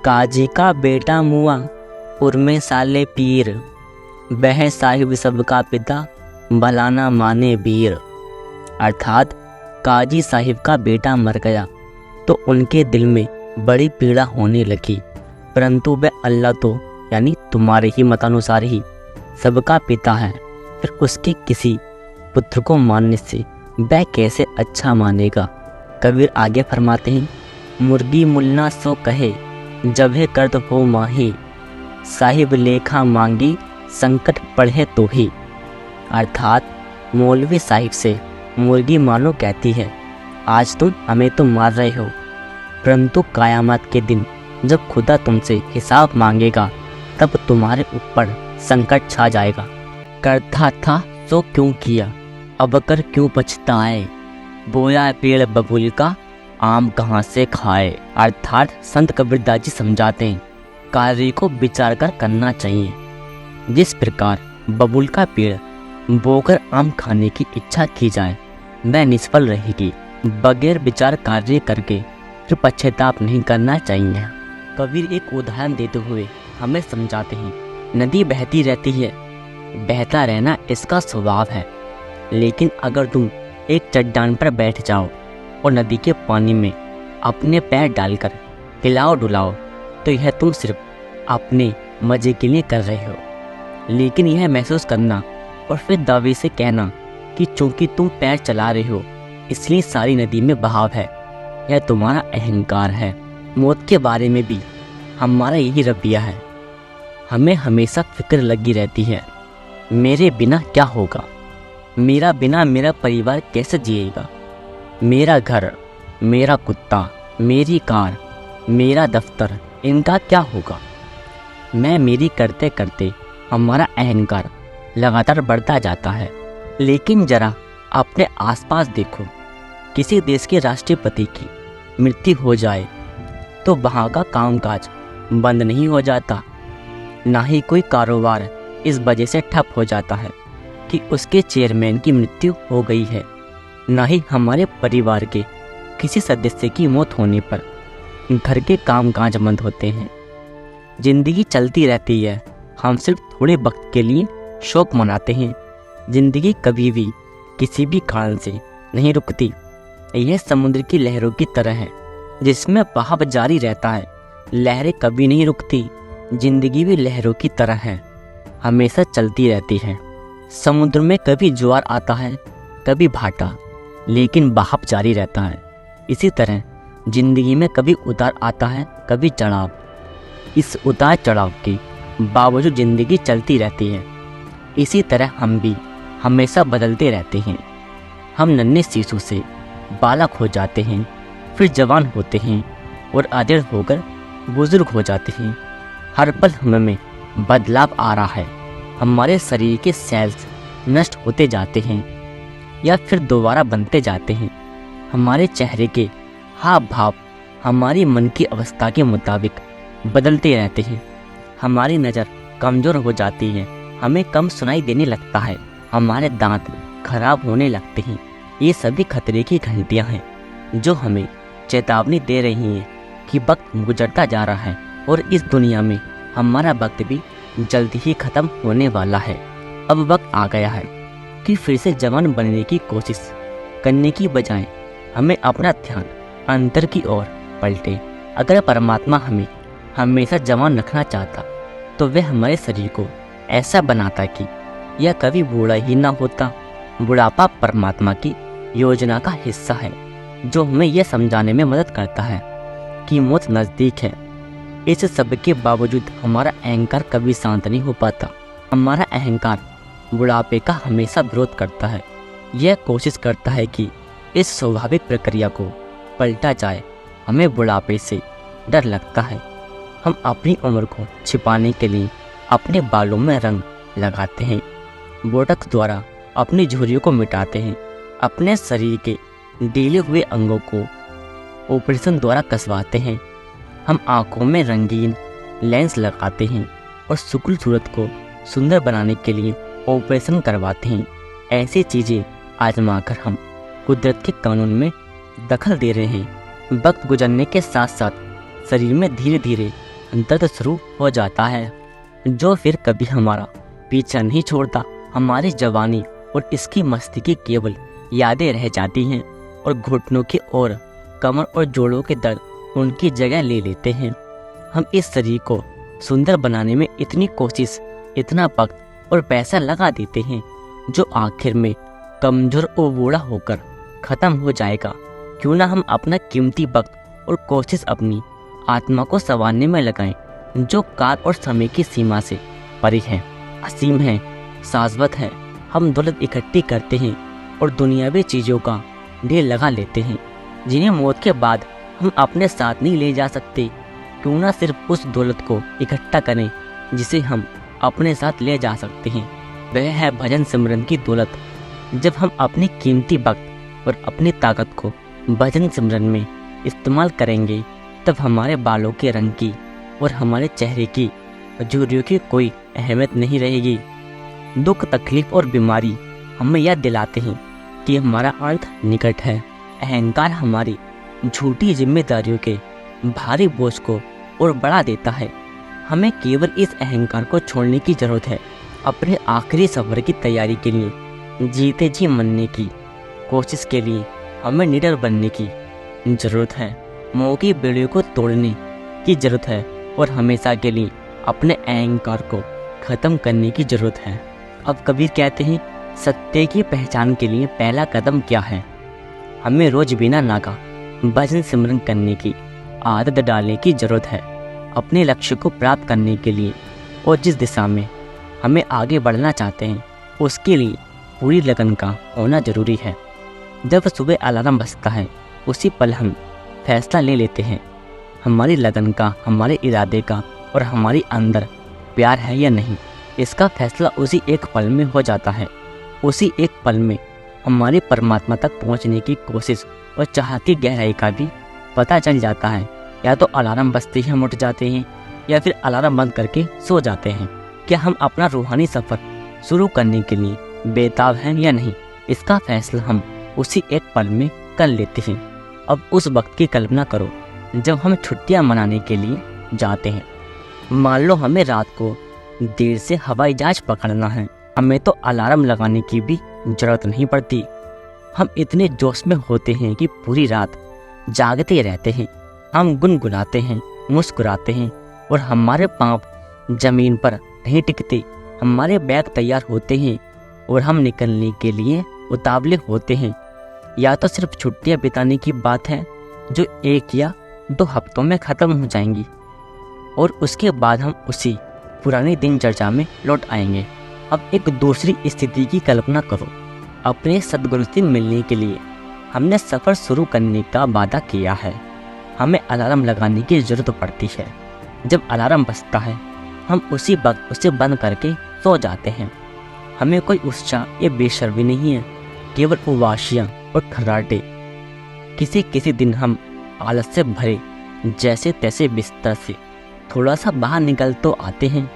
काजी का बेटा मुआ उर्मे साले पीर, बह साहिब सबका पिता भलाना माने वीर। अर्थात काजी साहिब का बेटा मर गया तो उनके दिल में बड़ी पीड़ा होने लगी, परंतु वह अल्लाह तो यानी तुम्हारे ही मतानुसार ही सबका पिता है, फिर उसके किसी पुत्र को मानने से वह कैसे अच्छा मानेगा। कबीर आगे फरमाते हैं, मुर्गी मुल्ला सो कहे जब है कर्द हो माही, साहिब लेखा मांगी संकट पढ़े तो ही। अर्थात मौलवी साहिब से मुर्गी मानो कहती है, आज तुम हमें तो मार रहे हो, परंतु कयामत के दिन जब खुदा तुमसे हिसाब मांगेगा तब तुम्हारे ऊपर संकट छा जाएगा। करता था तो क्यों किया, अब कर क्यों पछताए, बोया पेड़ बबूल का आम कहाँ से खाए। अर्थात संत कबीरदास जी समझाते हैं, कार्य को विचार कर करना चाहिए। जिस प्रकार बबूल का पेड़ बोकर आम खाने की इच्छा की जाए वह निष्फल रहेगी, बगैर विचार कार्य करके फिर पश्चाताप नहीं करना चाहिए। कबीर एक उदाहरण देते हुए हमें समझाते हैं, नदी बहती रहती है, बहता रहना इसका स्वभाव है, लेकिन अगर तुम एक चट्टान पर बैठ जाओ और नदी के पानी में अपने पैर डालकर हिलाओ डुलाओ तो यह तुम सिर्फ अपने मज़े के लिए कर रहे हो। लेकिन यह महसूस करना और फिर दावे से कहना कि चूंकि तुम पैर चला रहे हो इसलिए सारी नदी में बहाव है, यह तुम्हारा अहंकार है। मौत के बारे में भी हमारा यही रवैया है, हमें हमेशा फिक्र लगी रहती है, मेरे बिना क्या होगा, मेरा बिना मेरा परिवार कैसे जिएगा, मेरा घर, मेरा कुत्ता, मेरी कार, मेरा दफ्तर, इनका क्या होगा। मैं मेरी करते करते हमारा अहंकार लगातार बढ़ता जाता है। लेकिन जरा अपने आसपास देखो, किसी देश के राष्ट्रपति की मृत्यु हो जाए तो वहाँ का कामकाज बंद नहीं हो जाता, ना ही कोई कारोबार इस वजह से ठप हो जाता है कि उसके चेयरमैन की मृत्यु हो गई है, ना ही हमारे परिवार के किसी सदस्य की मौत होने पर घर के कामकाज बंद होते हैं। जिंदगी चलती रहती है, हम सिर्फ थोड़े वक्त के लिए शौक मनाते हैं। जिंदगी कभी भी किसी भी कारण से नहीं रुकती, यह समुद्र की लहरों की तरह है जिसमें बहाव जारी रहता है, लहरें कभी नहीं रुकती। जिंदगी भी लहरों की तरह है, हमेशा चलती रहती है। समुद्र में कभी ज्वार आता है कभी भाटा, लेकिन बहाव जारी रहता है। इसी तरह जिंदगी में कभी उतार आता है कभी चढ़ाव, इस उतार चढ़ाव के बावजूद जिंदगी चलती रहती है। इसी तरह हम भी हमेशा बदलते रहते हैं। हम नन्हे शिशु से बालक हो जाते हैं, फिर जवान होते हैं और अधेड़ होकर बुजुर्ग हो जाते हैं। हर पल हमें बदलाव आ रहा है, हमारे शरीर के सेल्स नष्ट होते जाते हैं या फिर दोबारा बनते जाते हैं। हमारे चेहरे के हाव भाव हमारी मन की अवस्था के मुताबिक बदलते रहते हैं। हमारी नज़र कमज़ोर हो जाती है, हमें कम सुनाई देने लगता है, हमारे दांत खराब होने लगते हैं। ये सभी खतरे की घंटियाँ हैं जो हमें चेतावनी दे रही हैं कि वक्त गुजरता जा रहा है और इस दुनिया में हमारा वक्त भी जल्दी ही ख़त्म होने वाला है। अब वक्त आ गया है कि फिर से जवान बनने की कोशिश करने की बजाय हमें अपना ध्यान अंतर की ओर पलटे। अगर परमात्मा हमें हमेशा जवान रखना चाहता तो वह हमारे शरीर को ऐसा बनाता कि यह कभी बूढ़ा ही ना होता। बुढ़ापा परमात्मा की योजना का हिस्सा है जो हमें यह समझाने में मदद करता है कि मौत नज़दीक है। इस सब के बावजूद हमारा अहंकार कभी शांत नहीं हो पाता। हमारा अहंकार बुढ़ापे का हमेशा विरोध करता है, यह कोशिश करता है कि इस स्वाभाविक प्रक्रिया को पलटा जाए। हमें बुढ़ापे से डर लगता है, हम अपनी उम्र को छिपाने के लिए अपने बालों में रंग लगाते हैं, बोटक्स द्वारा अपनी झुर्रियों को मिटाते हैं, अपने शरीर के ढीले हुए अंगों को ऑपरेशन द्वारा कसवाते हैं। हम आँखों में रंगीन लेंस लगाते हैं और शुक्ल सूरत को सुंदर बनाने के लिए ऑपरेशन करवाते हैं। ऐसी चीज़ें आजमाकर हम कुदरत के कानून में दखल दे रहे हैं। वक्त गुजरने के साथ साथ शरीर में धीरे धीरे दर्द शुरू हो जाता है, जो फिर कभी हमारा पीछा नहीं छोड़ता। हमारी जवानी और इसकी मस्ती की केवल यादें रह जाती हैं और घुटनों के और कमर और जोड़ों के दर्द उनकी जगह ले लेते हैं। हम इस शरीर को सुंदर बनाने में इतनी कोशिश, इतना वक्त और पैसा लगा देते हैं, जो आखिर में कमजोर और बूढ़ा होकर ख़त्म हो जाएगा। क्यों ना हम अपना कीमती वक्त और कोशिश अपनी आत्मा को संवारने में लगाएं, जो काल और समय की सीमा से परे है, असीम है, शाश्वत है। हम दौलत इकट्ठी करते हैं और दुनियावी चीज़ों का ढेर लगा लेते हैं, जिन्हें मौत के बाद हम अपने साथ नहीं ले जा सकते। क्यों ना सिर्फ उस दौलत को इकट्ठा करें जिसे हम अपने साथ ले जा सकते हैं। वह है भजन सिमरन की दौलत। जब हम अपनी कीमती वक्त और अपनी ताकत को भजन सिमरन में इस्तेमाल करेंगे, तब हमारे बालों के रंग की और हमारे चेहरे की झुर्रियों की कोई अहमियत नहीं रहेगी। दुख, तकलीफ और बीमारी हमें याद दिलाते हैं कि हमारा अंत निकट है। अहंकार हमारी झूठी जिम्मेदारियों के भारी बोझ को और बढ़ा देता है। हमें केवल इस अहंकार को छोड़ने की जरूरत है। अपने आखिरी सफर की तैयारी के लिए, जीते जी मरने की कोशिश के लिए हमें निडर बनने की जरूरत है। मोह की बेड़ियों को तोड़ने की जरूरत है और हमेशा के लिए अपने अहंकार को ख़त्म करने की जरूरत है। अब कबीर कहते हैं, सत्य की पहचान के लिए पहला कदम क्या है? हमें रोज बिना नागा भजन सिमरन करने की आदत डालने की जरूरत है। अपने लक्ष्य को प्राप्त करने के लिए और जिस दिशा में हमें आगे बढ़ना चाहते हैं, उसके लिए पूरी लगन का होना जरूरी है। जब सुबह अलार्म बजता है, उसी पल हम फैसला ले लेते हैं हमारी लगन का, हमारे इरादे का और हमारी अंदर प्यार है या नहीं। इसका फैसला उसी एक पल में हो जाता है। उसी एक पल में हमारी परमात्मा तक पहुंचने की कोशिश और चाह की गहराई का भी पता चल जाता है। या तो अलार्म बजते ही हम उठ जाते हैं या फिर अलार्म बंद करके सो जाते हैं। क्या हम अपना रूहानी सफ़र शुरू करने के लिए बेताब हैं या नहीं, इसका फैसला हम उसी एक पल में कर लेते हैं। अब उस वक्त की कल्पना करो जब हम छुट्टियां मनाने के लिए जाते हैं। मान लो हमें रात को देर से हवाई जहाज पकड़ना है। हमें तो अलार्म लगाने की भी जरूरत नहीं पड़ती। हम इतने जोश में होते हैं कि पूरी रात जागते रहते हैं। हम गुनगुनाते हैं, मुस्कुराते हैं और हमारे पाँव जमीन पर नहीं टिकते। हमारे बैग तैयार होते हैं और हम निकलने के लिए उतावले होते हैं। या तो सिर्फ छुट्टियां बिताने की बात है जो 1 या 2 हफ्तों में ख़त्म हो जाएंगी और उसके बाद हम उसी पुरानी दिनचर्या में लौट आएंगे। अब एक दूसरी स्थिति की कल्पना करो। अपने सद्गुरु से मिलने के लिए हमने सफ़र शुरू करने का वादा किया है। हमें अलार्म लगाने की ज़रूरत पड़ती है। जब अलार्म बजता है, हम उसी वक्त उसे बंद करके सो जाते हैं। हमें कोई उत्साह या बेशर्मी नहीं है, केवल उबासियाँ और खर्राटे। किसी दिन हम आलस से भरे जैसे तैसे बिस्तर से थोड़ा सा बाहर निकल तो आते हैं,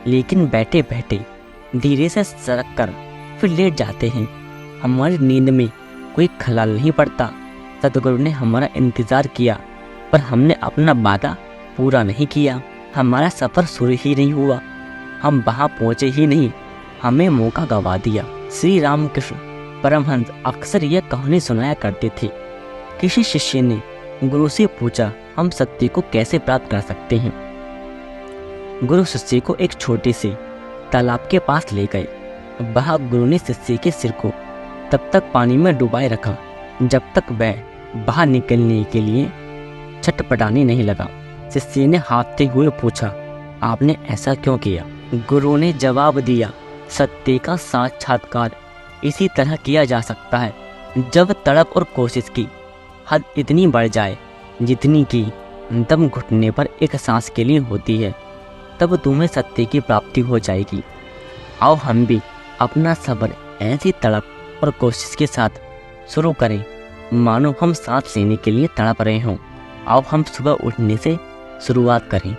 लेकिन बैठे बैठे धीरे से सरक कर फिर लेट जाते हैं। हमारी नींद में कोई खलाल नहीं पड़ता। सतगुरु ने हमारा इंतज़ार किया, पर हमने अपना वादा पूरा नहीं किया। हमारा सफ़र शुरू ही नहीं हुआ, हम वहाँ पहुँचे ही नहीं, हमें मौका गवा दिया। श्री रामकृष्ण परमहंस अक्सर यह कहानी सुनाया करते थे। किसी शिष्य ने गुरु से पूछा, हम सत्य को कैसे प्राप्त कर सकते हैं? गुरु शिष्य को एक छोटे से तालाब के पास ले गए। वहाँ गुरु ने शिष्य के सिर को तब तक पानी में डुबाए रखा जब तक वह बाहर निकलने के लिए छटपटाने नहीं लगा। शिष्य ने हाथते हुए पूछा, आपने ऐसा क्यों किया? गुरु ने जवाब दिया, सत्य का साक्षात्कार इसी तरह किया जा सकता है, जब तड़प और कोशिश की हद इतनी बढ़ जाए जितनी कि दम घुटने पर एक सांस के लिए होती है, तब तुम्हें सत्य की प्राप्ति हो जाएगी। आओ हम भी अपना सब्र ऐसी तड़प और कोशिश के साथ शुरू करें मानो हम सांस लेने के लिए तड़प रहे हों। आओ हम सुबह उठने से शुरुआत करें।